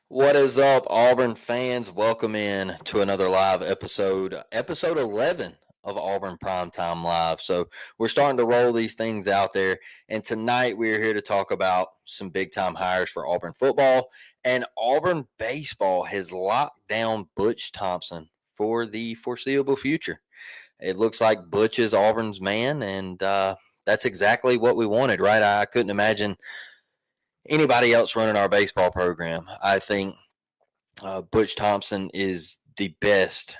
What is up, Auburn fans? Welcome in to another live episode 11 of Auburn Primetime Live. So, we're starting to roll these things out there. And tonight, we're here to talk about some big time hires for Auburn football. And Auburn baseball has locked down Butch Thompson for the foreseeable future. It looks like Butch is Auburn's man, and that's exactly what we wanted, right? I couldn't imagine anybody else running our baseball program. I think Butch Thompson is the best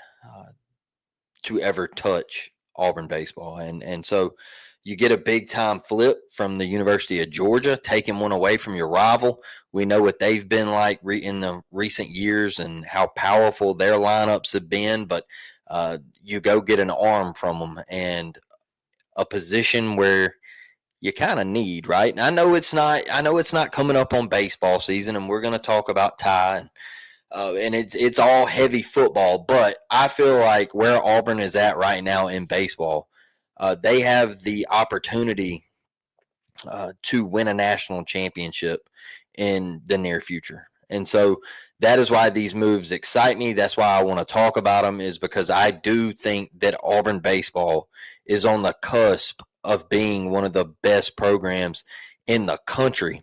to ever touch Auburn baseball, and so you get a big time flip from the University of Georgia, taking one away from your rival. We know what they've been like in the recent years and how powerful their lineups have been, but you go get an arm from them and a position where you kind of need, right? And I know it's not. I know it's not coming up on baseball season, and we're going to talk about Ty and it's all heavy football. But I feel like where Auburn is at right now in baseball, they have the opportunity to win a national championship in the near future. And so that is why these moves excite me. That's why I want to talk about them, is because I do think that Auburn baseball is on the cusp of being one of the best programs in the country.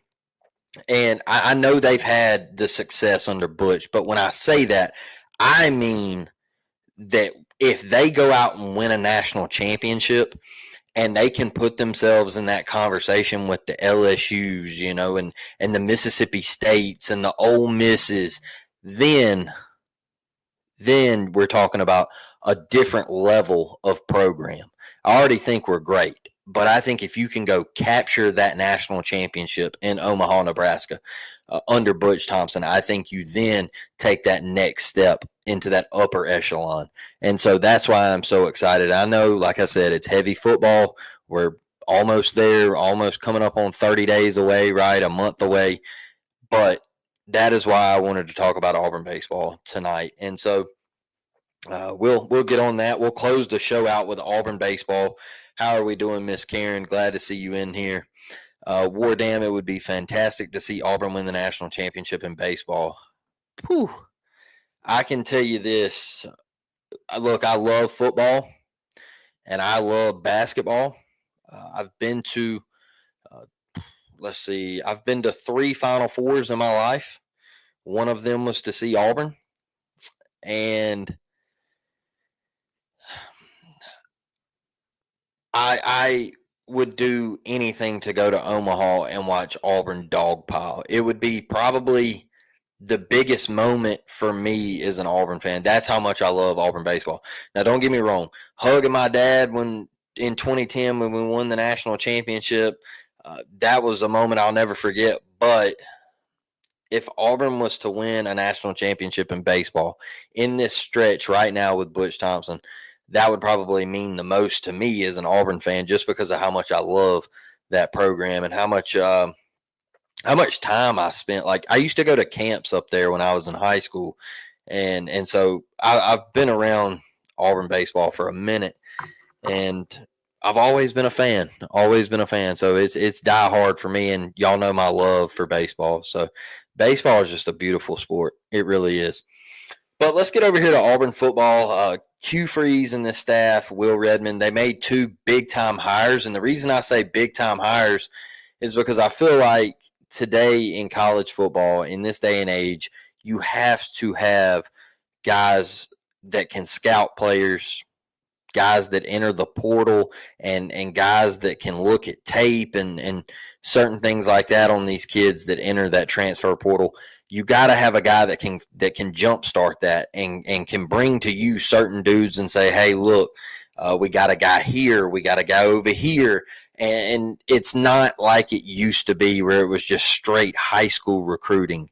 And I know they've had the success under Butch, but when I say that, I mean that if they go out and win a national championship and they can put themselves in that conversation with the LSUs, and the Mississippi States and the Ole Misses, then we're talking about a different level of program. I already think we're great, but I think if you can go capture that national championship in Omaha, Nebraska, under Butch Thompson, I think you then take that next step into that upper echelon. And so that's why I'm so excited. I know, like I said, it's heavy football. We're almost there, almost coming up on 30 days away, right? A month away. But that is why I wanted to talk about Auburn baseball tonight. And so we'll get on that. We'll close the show out with Auburn baseball. How are we doing, Miss Karen? Glad to see you in here. War damn, it would be fantastic to see Auburn win the national championship in baseball. Whew. I can tell you this. Look, I love football and I love basketball. I've been to, uh, I've been to 3 Final Fours in my life. One of them was to see Auburn. And I would do anything to go to Omaha and watch Auburn dogpile. It would be probably the biggest moment for me as an Auburn fan. That's how much I love Auburn baseball. Now, don't get me wrong. Hugging my dad when in 2010 when we won the national championship, that was a moment I'll never forget. But if Auburn was to win a national championship in baseball in this stretch right now with Butch Thompson, that would probably mean the most to me as an Auburn fan, just because of how much I love that program and how much time I spent. Like, I used to go to camps up there when I was in high school, and so I've been around Auburn baseball for a minute, and I've always been a fan. Always been a fan. So it's die hard for me, and y'all know my love for baseball. So baseball is just a beautiful sport. It really is. But let's get over here to Auburn football. Hugh Freeze and this staff, Will Redmond, they made 2 big time hires. And the reason I say big time hires is because I feel like today in college football, in this day and age, you have to have guys that can scout players, guys that enter the portal, and guys that can look at tape and certain things like that on these kids that enter that transfer portal. You got to have a guy that can jumpstart that and can bring to you certain dudes and say, hey, look, we got a guy here, we got a guy over here. And it's not like it used to be where it was just straight high school recruiting.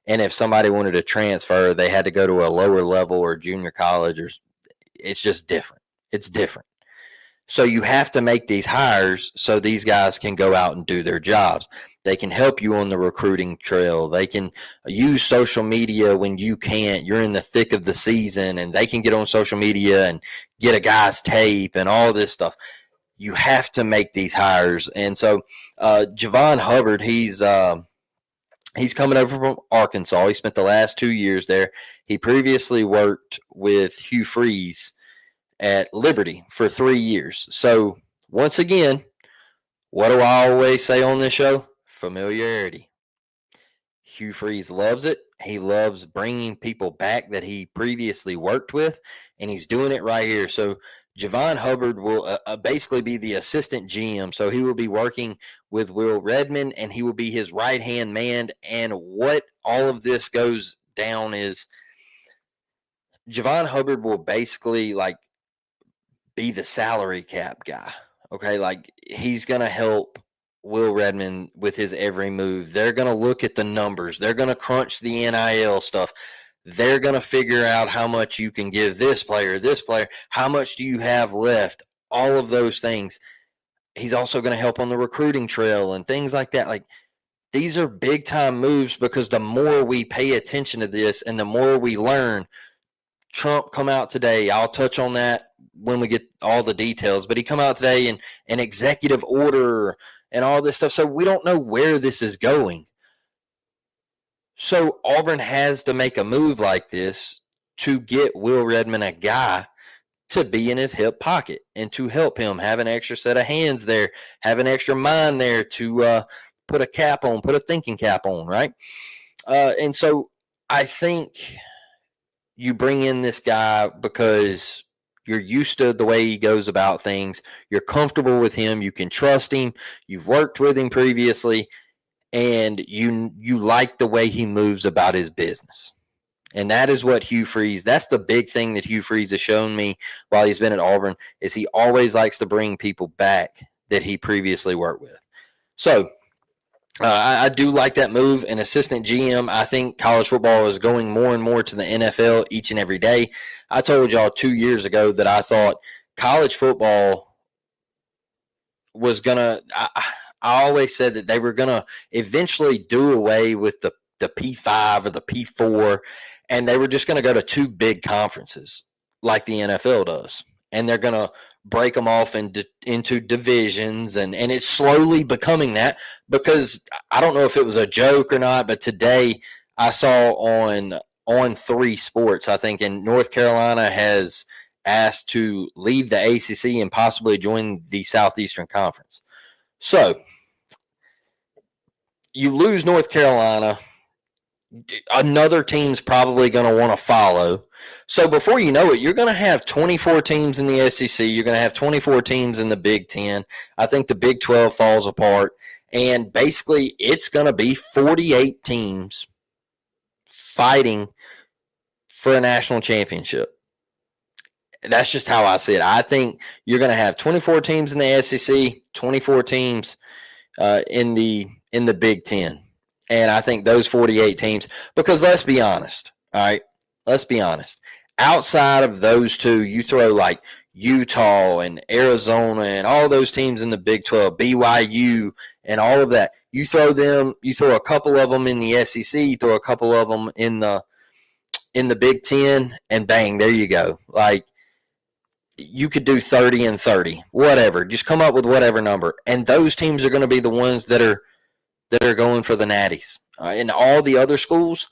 And if somebody wanted to transfer, they had to go to a lower level or junior college, or it's just different. It's different. So you have to make these hires so these guys can go out and do their jobs. They can help you on the recruiting trail. They can use social media when you can't. You're in the thick of the season, and they can get on social media and get a guy's tape and all this stuff. You have to make these hires. And so Javon Hubbard, He's coming over from Arkansas. He spent the last 2 years there. He previously worked with Hugh Freeze at Liberty for 3 years. So, once again, what do I always say on this show? Familiarity. Hugh Freeze loves it. He loves bringing people back that he previously worked with, and he's doing it right here. So Javon Hubbard will basically be the assistant GM. So he will be working with Will Redmond, and he will be his right-hand man. And what all of this goes down is Javon Hubbard will basically be the salary cap guy. Okay, he's gonna help Will Redmond with his every move. They're gonna look at the numbers. They're gonna crunch the NIL stuff. They're gonna figure out how much you can give this player, how much do you have left, all of those things. He's also gonna help on the recruiting trail and things like that. These are big time moves because the more we pay attention to this and the more we learn. Trump come out today. I'll touch on that when we get all the details, but he come out today and an executive order and all this stuff. So we don't know where this is going. So Auburn has to make a move like this to get Will Redmond a guy to be in his hip pocket and to help him have an extra set of hands there, have an extra mind there to put a cap on, put a thinking cap on, right? And so I think you bring in this guy because you're used to the way he goes about things. You're comfortable with him. You can trust him. You've worked with him previously, and you like the way he moves about his business. And that is what Hugh Freeze, that's the big thing that Hugh Freeze has shown me while he's been at Auburn, is he always likes to bring people back that he previously worked with. So I do like that move. An assistant GM, I think college football is going more and more to the NFL each and every day. I told y'all 2 years ago that I thought college football was going to – I always said that they were going to eventually do away with the P5 or the P4, and they were just going to go to 2 big conferences like the NFL does. And they're going to break them off into divisions, and it's slowly becoming that, because I don't know if it was a joke or not, but today I saw on 3 Sports, I think, in North Carolina has asked to leave the ACC and possibly join the Southeastern Conference. So you lose North Carolina, another team's probably going to want to follow. So before you know it, you're going to have 24 teams in the SEC. You're going to have 24 teams in the Big Ten. I think the Big 12 falls apart. And basically, it's going to be 48 teams fighting for a national championship. That's just how I see it. I think you're going to have 24 teams in the SEC, 24 teams in the Big Ten. And I think those 48 teams, because let's be honest, all right? Let's be honest. Outside of those 2, you throw like Utah and Arizona and all those teams in the Big 12, BYU and all of that. You throw a couple of them in the SEC, you throw a couple of them in the Big Ten, and bang, there you go. You could do 30 and 30, whatever. Just come up with whatever number. And those teams are going to be the ones that are going for the natties. And all the other schools,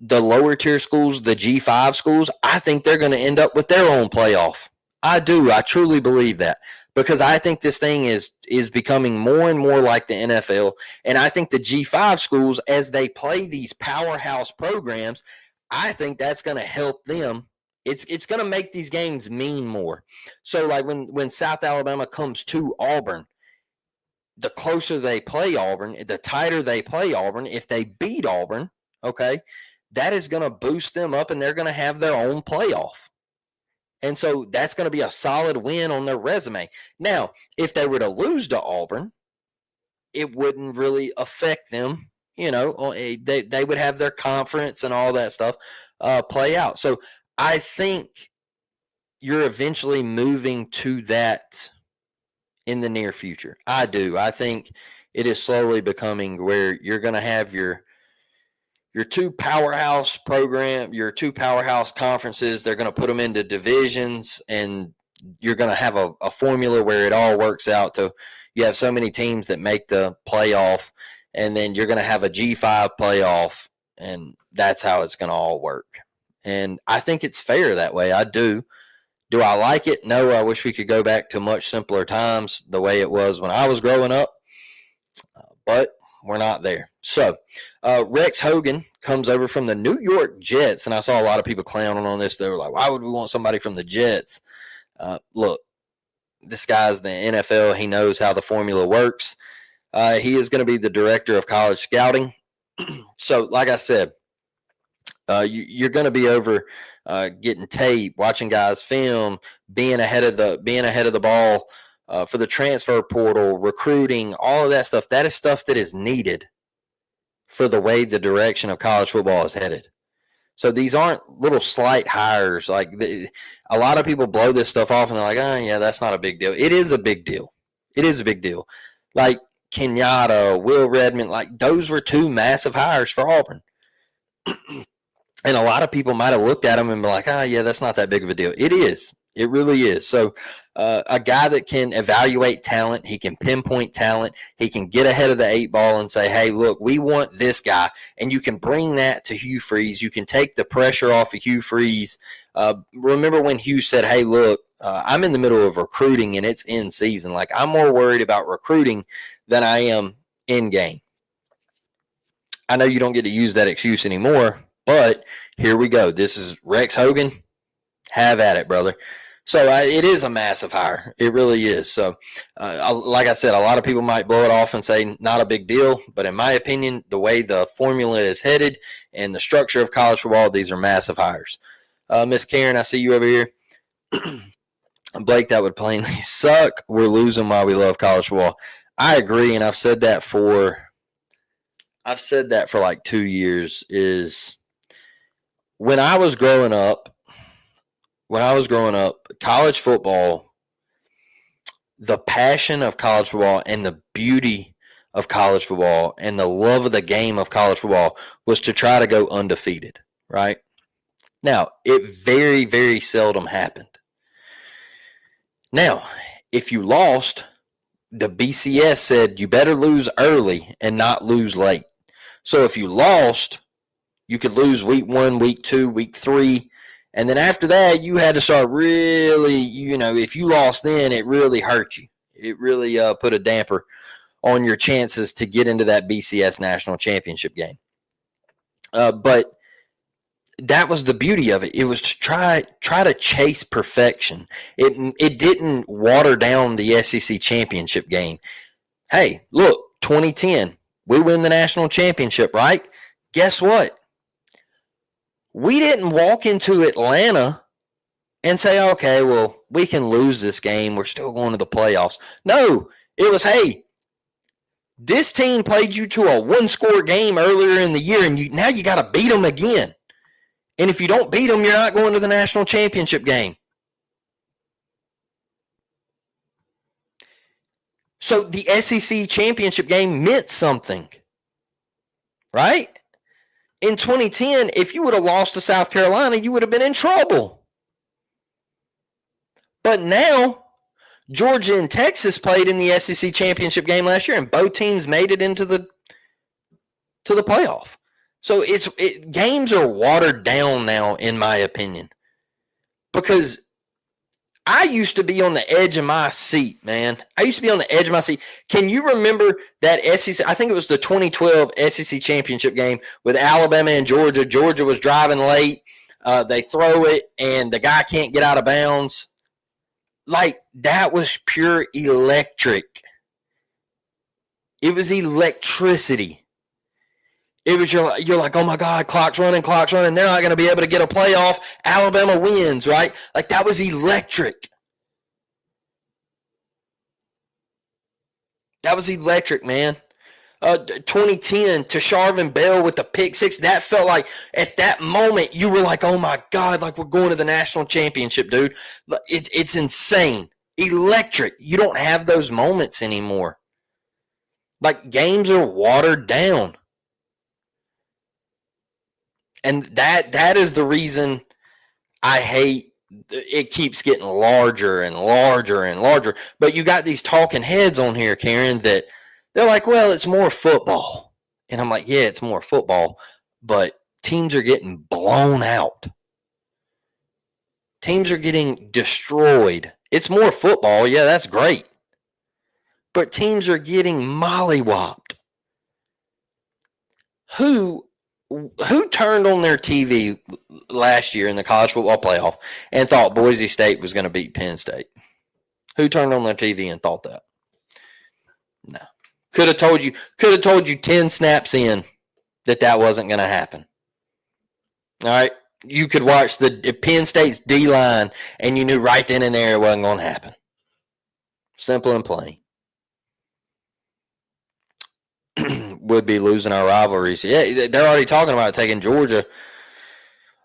the lower tier schools, the G5 schools, I think they're going to end up with their own playoff. I do. I truly believe that, because I think this thing is becoming more and more like the NFL. And I think the G5 schools, as they play these powerhouse programs, I think that's going to help them. It's going to make these games mean more. So like when South Alabama comes to Auburn, the closer they play Auburn, the tighter they play Auburn, if they beat Auburn, okay, that is going to boost them up, and they're going to have their own playoff. And so that's going to be a solid win on their resume. Now, if they were to lose to Auburn, it wouldn't really affect them. They would have their conference and all that stuff play out. So I think you're eventually moving to that in the near future. I do. I think it is slowly becoming where you're going to have your 2 powerhouse your 2 powerhouse conferences. They're going to put them into divisions, and you're going to have a formula where it all works out to you have so many teams that make the playoff, and then you're going to have a G5 playoff, and that's how it's going to all work. And I think it's fair that way. I do. Do I like it? No, I wish we could go back to much simpler times, the way it was when I was growing up, but we're not there. So Rex Hogan comes over from the New York Jets, and I saw a lot of people clowning on this. They were like, why would we want somebody from the Jets? Look, this guy's the NFL. He knows how the formula works. He is going to be the director of college scouting. So, like I said, you're going to be over getting tape, watching guys film, being ahead of the ball for the transfer portal, recruiting, all of that stuff. That is stuff that is needed for the way the direction of college football is headed. So these aren't little slight hires. Like a lot of people blow this stuff off and they're like, oh, yeah, that's not a big deal. It is a big deal. It is a big deal. Like Kenyatta, Will Redmond, like those were two massive hires for Auburn. And a lot of people might have looked at them and be like, oh, yeah, that's not that big of a deal. It is. It really is. So a guy that can evaluate talent, he can pinpoint talent, he can get ahead of the 8 ball and say, hey, look, we want this guy. And you can bring that to Hugh Freeze. You can take the pressure off of Hugh Freeze. Remember when Hugh said, hey, look, I'm in the middle of recruiting and it's in season. Like I'm more worried about recruiting than I am in game. I know you don't get to use that excuse anymore, but here we go. This is Rex Hogan. Have at it, brother. So it is a massive hire. It really is. So like I said, a lot of people might blow it off and say not a big deal. But in my opinion, the way the formula is headed and the structure of college football, these are massive hires. Miss Karen, I see you over here. Blake, that would plainly suck. We're losing while we love college football. I agree, and I've said that for like 2 years. Is when I was growing up, college football, the passion of college football and the beauty of college football and the love of the game of college football was to try to go undefeated, right? Now, it very, very seldom happened. Now, if you lost, the BCS said you better lose early and not lose late. So if you lost, you could lose week 1, week 2, week 3. And then after that, you had to start really, if you lost then, it really hurt you. It really put a damper on your chances to get into that BCS national championship game. But that was the beauty of it. It was to try to chase perfection. It didn't water down the SEC championship game. Hey, look, 2010, we win the national championship, right? Guess what? We didn't walk into Atlanta and say, okay, well, we can lose this game. We're still going to the playoffs. No, it was, hey, this team played you to a 1-score game earlier in the year, and now you got to beat them again. And if you don't beat them, you're not going to the national championship game. So the SEC championship game meant something, right? In 2010, if you would have lost to South Carolina, you would have been in trouble. But now, Georgia and Texas played in the SEC championship game last year, and both teams made it into the playoff. So games are watered down now, in my opinion, because I used to be on the edge of my seat, man. I used to be on the edge of my seat. Can you remember that SEC? I think it was the 2012 SEC championship game with Alabama and Georgia. Georgia was driving late. They throw it, and the guy can't get out of bounds. Like, that was pure electric. It was electricity. It was you're like, oh my God, clock's running. They're not going to be able to get a playoff. Alabama wins, right? Like, that was electric. That was electric, man. 2010, Tasharvin Bell with the pick six. That felt like, at that moment, you were like, oh my God, like we're going to the national championship, dude. It's insane. Electric. You don't have those moments anymore. Like, games are watered down. And that is the reason I hate it keeps getting larger and larger and larger. But you got these talking heads on here, Karen, that They're like, well, it's more football. And I'm like, yeah, it's more football, but teams are getting blown out. Teams are getting destroyed. It's more football. Yeah, that's great. But teams are getting mollywopped. Who turned on their TV last year in the college football playoff and thought Boise State was going to beat Penn State? Who turned on their TV and thought that? No. Could have told you 10 snaps in that wasn't going to happen. All right. You could watch the Penn State's D-line and you knew right then and there it wasn't going to happen. Simple and plain. Would be losing our rivalries. Yeah, they're already talking about taking Georgia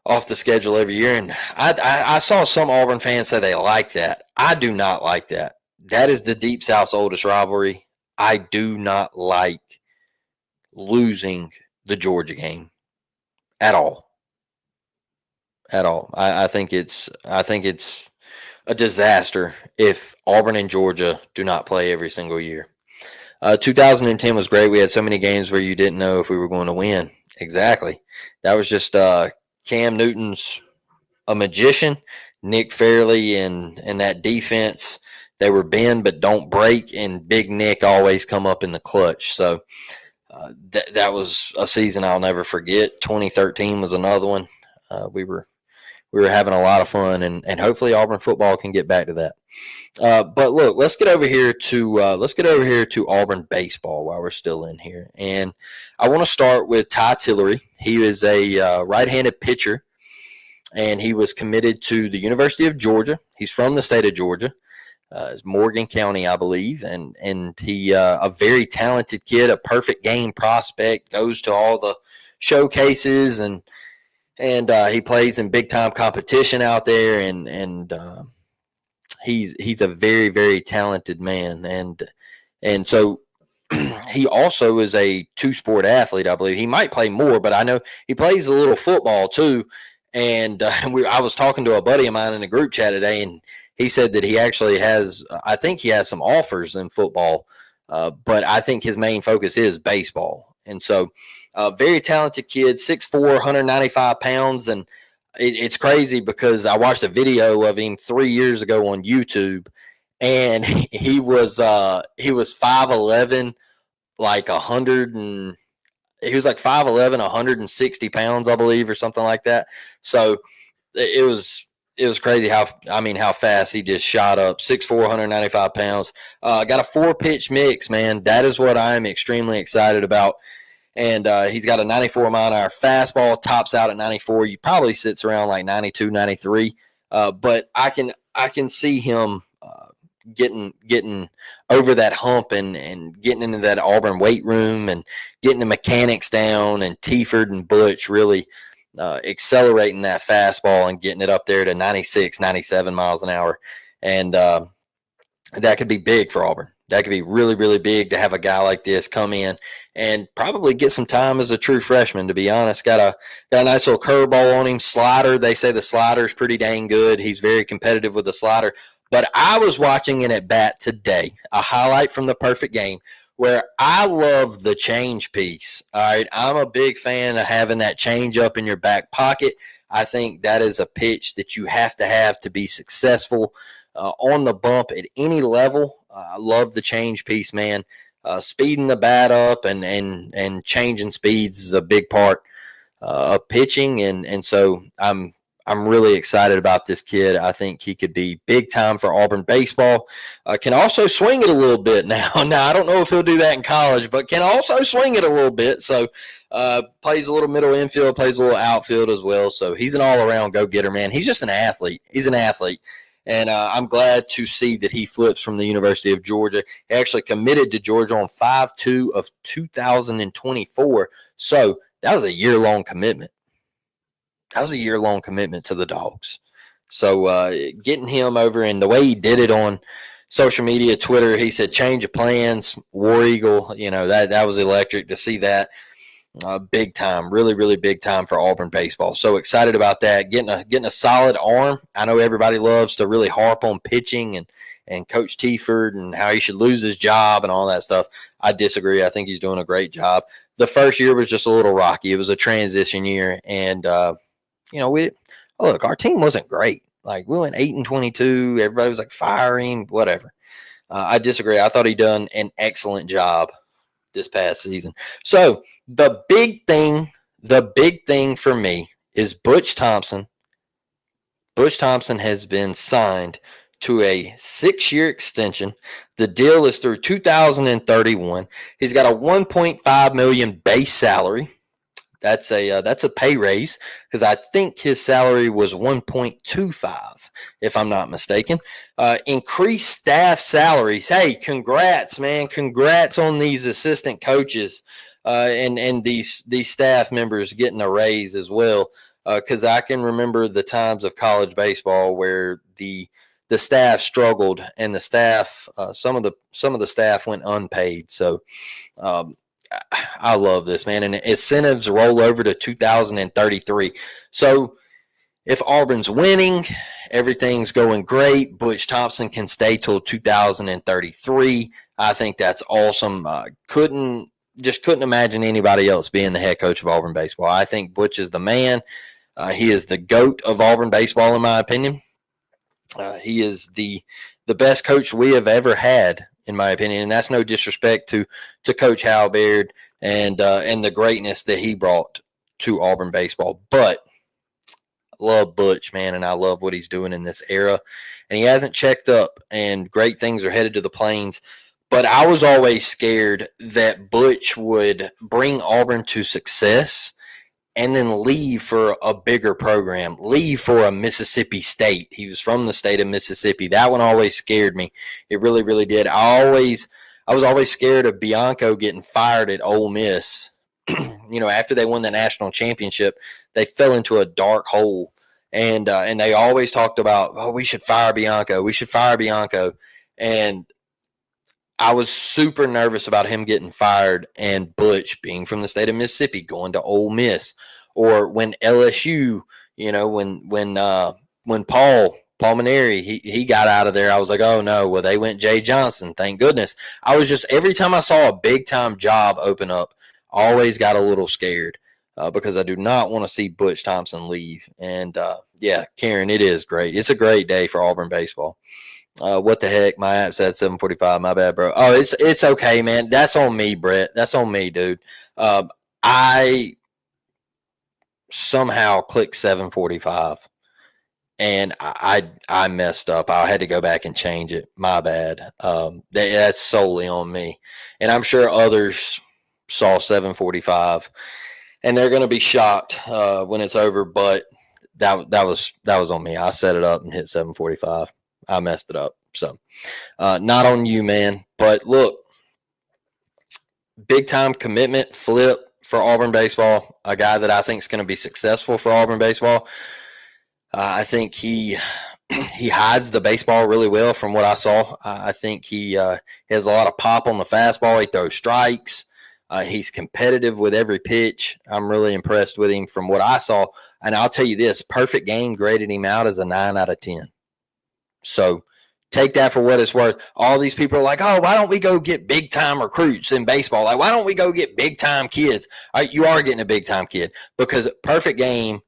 off the schedule every year. And I saw some Auburn fans say they like that. I do not like that. That is the Deep South's oldest rivalry. I do not like losing the Georgia game at all. At all. I think it's a disaster if Auburn and Georgia do not play every single year. 2010 was great. We had so many games where you didn't know if we were going to win. Exactly. That was just Cam Newton's a magician. Nick Fairley and that defense, they were bend but don't break, and Big Nick always come up in the clutch. So that was a season I'll never forget. 2013 was another one. We were having a lot of fun, and hopefully Auburn football can get back to that. But look, let's get over here to Auburn baseball while we're still in here, and I want to start with Ty Tillery. He is a right-handed pitcher, and he was committed to the University of Georgia. He's from the state of Georgia. It's Morgan County, I believe, and he a very talented kid, a perfect game prospect, goes to all the showcases and he plays in big time competition out there, and he's a very, very talented man, and so he also is a two-sport athlete, I believe. He might play more, but I know he plays a little football too. And I was talking to a buddy of mine in a group chat today, and he said that he actually has, I think he has some offers in football, but I think his main focus is baseball. And so very talented kid, 6'4", 195 pounds. And it's crazy because I watched a video of him 3 years ago on YouTube, and he was 5'11", like 160 pounds, I believe, or something like that. So it was crazy how fast he just shot up. 6'4", 195 pounds. Got a 4-pitch mix, man. That is what I'm extremely excited about. And he's got a 94-mile-an-hour fastball, tops out at 94. He probably sits around like 92, 93. But I can see him getting over that hump and getting into that Auburn weight room and getting the mechanics down, and Tiford and Butch really accelerating that fastball and getting it up there to 96, 97 miles an hour. And that could be big for Auburn. That could be really, really big to have a guy like this come in and probably get some time as a true freshman, to be honest. Got a nice little curveball on him. Slider, they say the slider is pretty dang good. He's very competitive with the slider. But I was watching an at-bat today, a highlight from the perfect game, where I love the change piece. All right, I'm a big fan of having that change up in your back pocket. I think that is a pitch that you have to be successful on the bump at any level. I love the change piece, man. Speeding the bat up and changing speeds is a big part of pitching, and so I'm really excited about this kid. I think he could be big time for Auburn baseball. Can also swing it a little bit now. Now, I don't know if he'll do that in college, but can also swing it a little bit. So plays a little middle infield, plays a little outfield as well. So he's an all-around go-getter, man. He's just an athlete. He's an athlete. And I'm glad to see that he flips from the University of Georgia. He actually committed to Georgia on 5/2 of 2024. So that was a year-long commitment. That was a year-long commitment to the Dogs. So getting him over, and the way he did it on social media, Twitter, he said, change of plans, War Eagle, that was electric to see that. Big time, really, really big time for Auburn baseball. So excited about that. Getting a solid arm. I know everybody loves to really harp on pitching and Coach Tiford and how he should lose his job and all that stuff. I disagree. I think he's doing a great job. The first year was just a little rocky. It was a transition year, and our team wasn't great. Like, we went 8-22. Everybody was like firing, whatever. I disagree. I thought he done an excellent job this past season. So the big thing for me is Butch Thompson. Butch Thompson has been signed to a 6-year extension. The deal is through 2031. He's got a $1.5 million base salary. That's a pay raise, because I think his salary was 1.25, if I'm not mistaken. Increased staff salaries. Hey, congrats, man! Congrats on these assistant coaches and these staff members getting a raise as well. Because I can remember the times of college baseball where the staff struggled, and the staff some of the staff went unpaid. So. I love this, man. And incentives roll over to 2033. So if Auburn's winning, everything's going great. Butch Thompson can stay till 2033. I think that's awesome. Couldn't imagine anybody else being the head coach of Auburn baseball. I think Butch is the man. He is the GOAT of Auburn baseball, in my opinion. He is the best coach we have ever had, in my opinion, and that's no disrespect to Coach Hal Baird and the greatness that he brought to Auburn baseball. But I love Butch, man, and I love what he's doing in this era. And he hasn't checked up, and great things are headed to the Plains. But I was always scared that Butch would bring Auburn to success and then leave for a bigger program, leave for a Mississippi State. He was from the state of Mississippi. That one always scared me. It really, really did. I was always scared of Bianco getting fired at Ole Miss. After they won the national championship, they fell into a dark hole. And they always talked about, oh, we should fire Bianco. We should fire Bianco. And I was super nervous about him getting fired and Butch, being from the state of Mississippi, going to Ole Miss. Or when LSU, when Paul Palmineri, he got out of there, I was like, oh no, well, they went Jay Johnson. Thank goodness. I was just, every time I saw a big time job open up, I always got a little scared because I do not want to see Butch Thompson leave. And Karen, it is great. It's a great day for Auburn baseball. What the heck? My app said 7:45. My bad, bro. Oh, it's okay, man. That's on me, Brett. That's on me, dude. I somehow clicked 7:45, and I messed up. I had to go back and change it. My bad. That's solely on me, and I'm sure others saw 7:45, and they're going to be shocked when it's over. But that was on me. I set it up and hit 7:45. I messed it up. So not on you, man. But look, big time commitment flip for Auburn baseball. A guy that I think is going to be successful for Auburn baseball. I think he hides the baseball really well from what I saw. I think he has a lot of pop on the fastball. He throws strikes. He's competitive with every pitch. I'm really impressed with him from what I saw. And I'll tell you this, Perfect Game graded him out as a 9 out of 10. So take that for what it's worth. All these people are like, oh, why don't we go get big-time recruits in baseball? Like, why don't we go get big-time kids? You are getting a big-time kid, because Perfect Game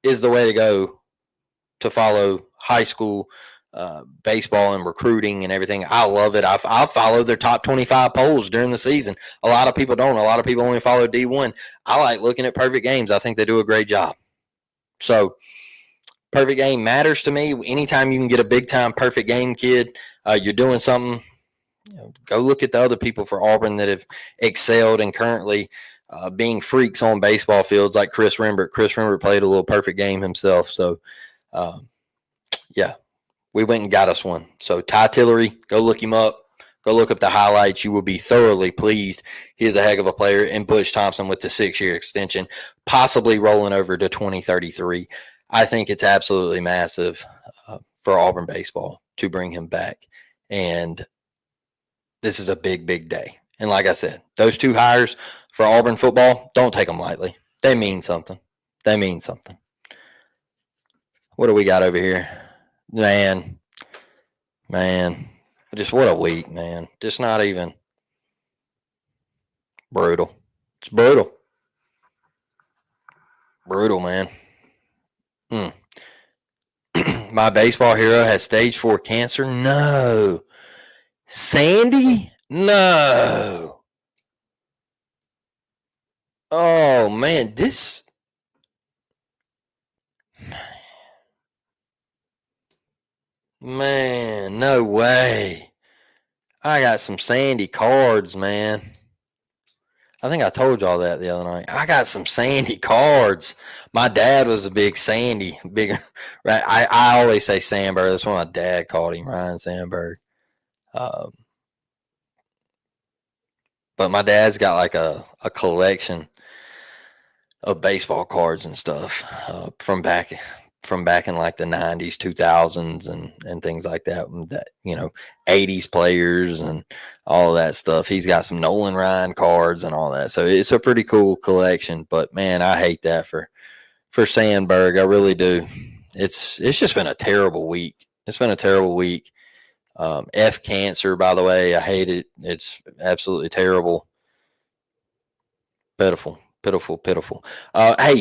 is the way to go to follow high school baseball and recruiting and everything. I love it. I follow their top 25 polls during the season. A lot of people don't. A lot of people only follow D1. I like looking at Perfect Games. I think they do a great job. So Perfect Game matters to me. Anytime you can get a big-time Perfect Game kid, you're doing something. Go look at the other people for Auburn that have excelled and currently being freaks on baseball fields, like Chris Rembert. Chris Rembert played a little Perfect Game himself. So, we went and got us one. So Ty Tillery, go look him up. Go look up the highlights. You will be thoroughly pleased. He is a heck of a player. And Butch Thompson with the 6-year extension, possibly rolling over to 2033. I think it's absolutely massive for Auburn baseball to bring him back. And this is a big, big day. And like I said, those 2 hires for Auburn football, don't take them lightly. They mean something. They mean something. What do we got over here? Man, just what a week, man. Just not even brutal. It's brutal. Brutal, man. My baseball hero has stage 4 cancer. No. Sandy? No. Oh, man. Man, no way. I got some Sandy cards, man. I think I told y'all that the other night. I got some Sandy cards. My dad was a big Sandy, right? I always say Sandberg. That's what my dad called him, Ryan Sandberg. But my dad's got like a collection of baseball cards and stuff from back in like the 90s, 2000s and things like that, 80s players and all of that stuff. He's got some Nolan Ryan cards and all that. So it's a pretty cool collection, but man, I hate that for Sandberg. I really do. It's just been a terrible week. It's been a terrible week. F cancer, by the way. I hate it. It's absolutely terrible. Pitiful. Hey,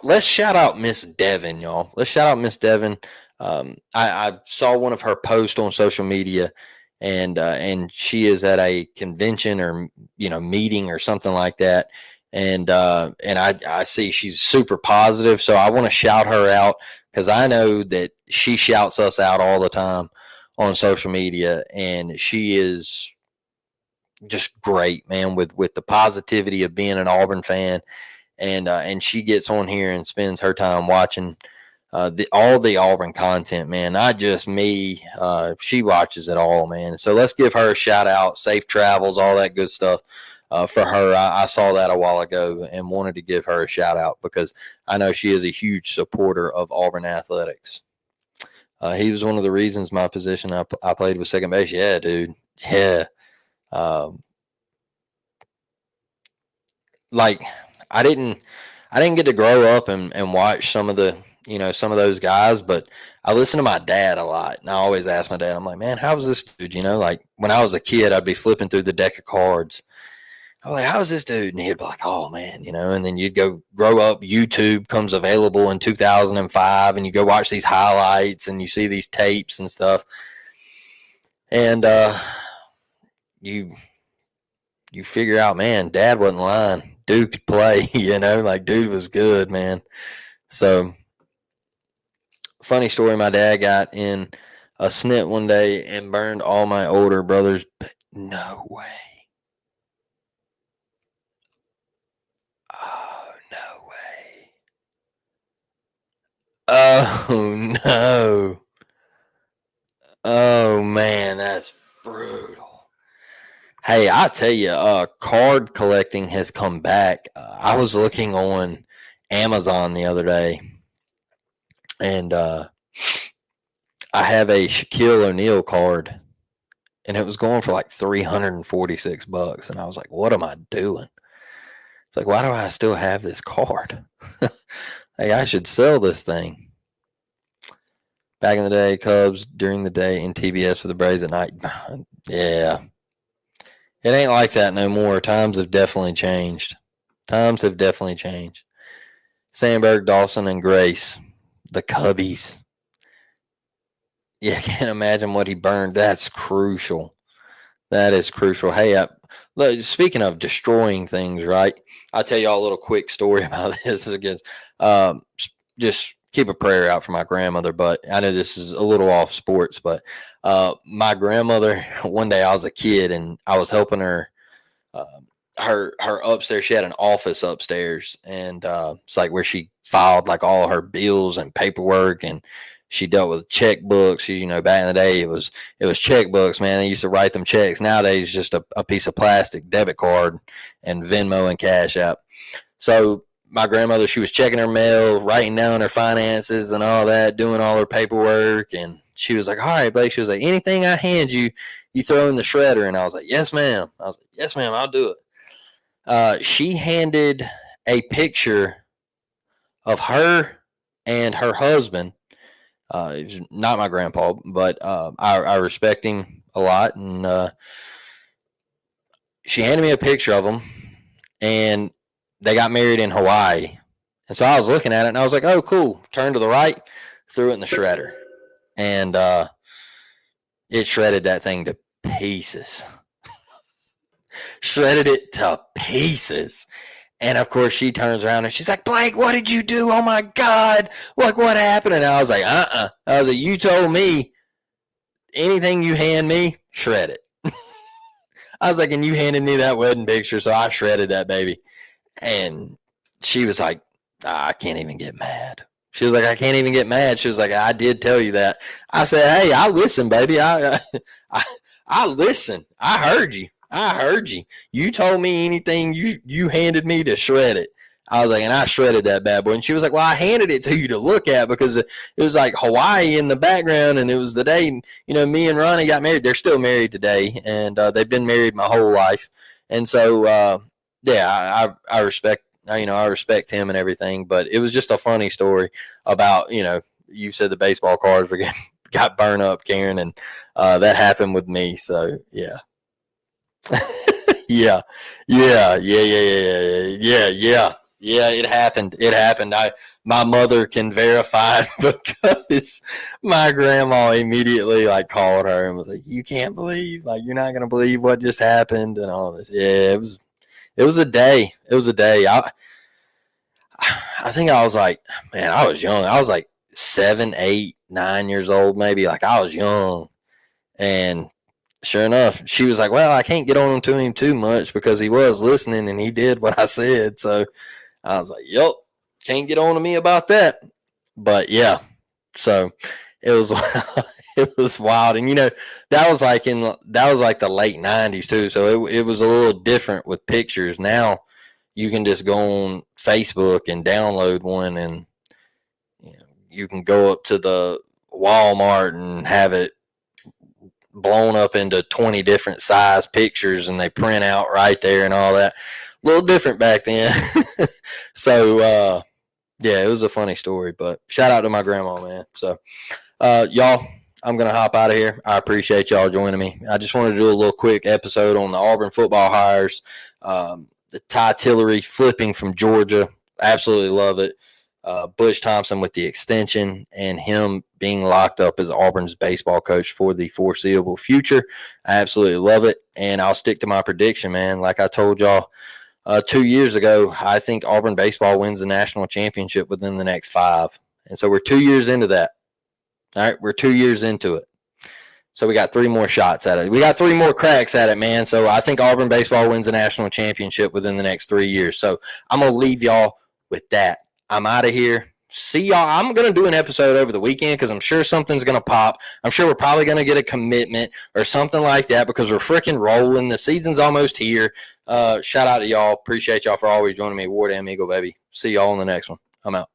let's shout out Miss Devin, y'all. Let's shout out Miss Devin. I saw one of her posts on social media, and she is at a convention or meeting or something like that. And I see she's super positive, so I want to shout her out because I know that she shouts us out all the time on social media, and she is just great, man, with the positivity of being an Auburn fan, and she gets on here and spends her time watching all the Auburn content, man. Not just me. She watches it all, man. So let's give her a shout out, safe travels, all that good stuff for her. I saw that a while ago and wanted to give her a shout out because I know she is a huge supporter of Auburn athletics. He was one of the reasons my position I played with second base. Yeah, dude. Yeah. Like I didn't get to grow up and watch some of those guys, but I listen to my dad a lot, and I always ask my dad, I'm like, man, how was this dude? Like when I was a kid, I'd be flipping through the deck of cards. I was like, how was this dude? And he'd be like, oh man, and then you'd go grow up. YouTube comes available in 2005, and you go watch these highlights and you see these tapes and stuff, and you figure out, man, dad wasn't lying. Dude could play, like dude was good, man. So funny story, my dad got in a snit one day and burned all my older brothers. No way. Oh, no way. Oh, no. Oh, man, that's brutal. Hey, I tell you, card collecting has come back. I was looking on Amazon the other day, and I have a Shaquille O'Neal card, and it was going for like $346, and I was like, "What am I doing?" It's like, why do I still have this card? Hey, I should sell this thing. Back in the day, Cubs during the day, and TBS for the Braves at night. Yeah. It ain't like that no more. Times have definitely changed. Sandberg, Dawson, and Grace, the Cubbies. Yeah, I can't imagine what he burned. That's crucial. That is crucial. Hey, look, speaking of destroying things, right? I'll tell y'all a little quick story about this. Just keep a prayer out for my grandmother. But I know this is a little off sports, but my grandmother, one day I was a kid and I was helping her. Her upstairs, she had an office upstairs, and it's like where she filed like all her bills and paperwork, and she dealt with checkbooks. Back in the day, it was checkbooks, man. They used to write them checks. Nowadays, just a piece of plastic debit card and Venmo and Cash App. So my grandmother, she was checking her mail, writing down her finances and all that, doing all her paperwork, and she was like, all right, Blake. She was like, anything I hand you, you throw in the shredder. And I was like, yes, ma'am. I was like, yes, ma'am, I'll do it. She handed a picture of her and her husband. It was not my grandpa, but I respect him a lot. And she handed me a picture of them, and they got married in Hawaii. And so I was looking at it, and I was like, oh, cool. Turned to the right, threw it in the shredder. And it shredded that thing to pieces. Shredded it to pieces. And of course, she turns around and she's like, Blake, what did you do? Oh my God. Like, what happened? And I was like, I was like, you told me anything you hand me, shred it. I was like, and you handed me that wedding picture, so I shredded that baby. And she was like, I can't even get mad. She was like, I can't even get mad. She was like, I did tell you that. I said, hey, I listen, baby. I listen. I heard you. You told me anything you handed me to shred it. I was like, and I shredded that bad boy. And she was like, well, I handed it to you to look at because it was like Hawaii in the background. And it was the day, me and Ronnie got married. They're still married today. And they've been married my whole life. And so, I respect him and everything, but it was just a funny story about, you said the baseball cards got burned up, Karen, and that happened with me. So yeah. yeah. It happened. My mother can verify it because my grandma immediately called her and was like, you can't believe, you're not going to believe what just happened and all this. Yeah, it was a day. I think I was like, man, I was young. I was like 7, 8, 9 years old, maybe. I was young. And sure enough, she was like, well, I can't get on to him too much because he was listening and he did what I said. So I was like, yep, can't get on to me about that. But yeah, so it was it was wild. And that was like the late 90s too. So it was a little different with pictures. Now you can just go on Facebook and download one, and you can go up to the Walmart and have it blown up into 20 different size pictures, and they print out right there and all that. A little different back then. So yeah, it was a funny story, but shout out to my grandma, man. So y'all, I'm going to hop out of here. I appreciate y'all joining me. I just wanted to do a little quick episode on the Auburn football hires. The Ty Tillery flipping from Georgia. Absolutely love it. Butch Thompson with the extension and him being locked up as Auburn's baseball coach for the foreseeable future. I absolutely love it. And I'll stick to my prediction, man. Like I told y'all 2 years ago, I think Auburn baseball wins the national championship within the next 5. And so we're 2 years into that. All right, we're 2 years into it. So we got 3 more shots at it. We got 3 more cracks at it, man. So I think Auburn baseball wins the national championship within the next 3 years. So I'm going to leave y'all with that. I'm out of here. See y'all. I'm going to do an episode over the weekend because I'm sure something's going to pop. I'm sure we're probably going to get a commitment or something like that because we're freaking rolling. The season's almost here. Shout out to y'all. Appreciate y'all for always joining me. War Damn Eagle, baby. See y'all in the next one. I'm out.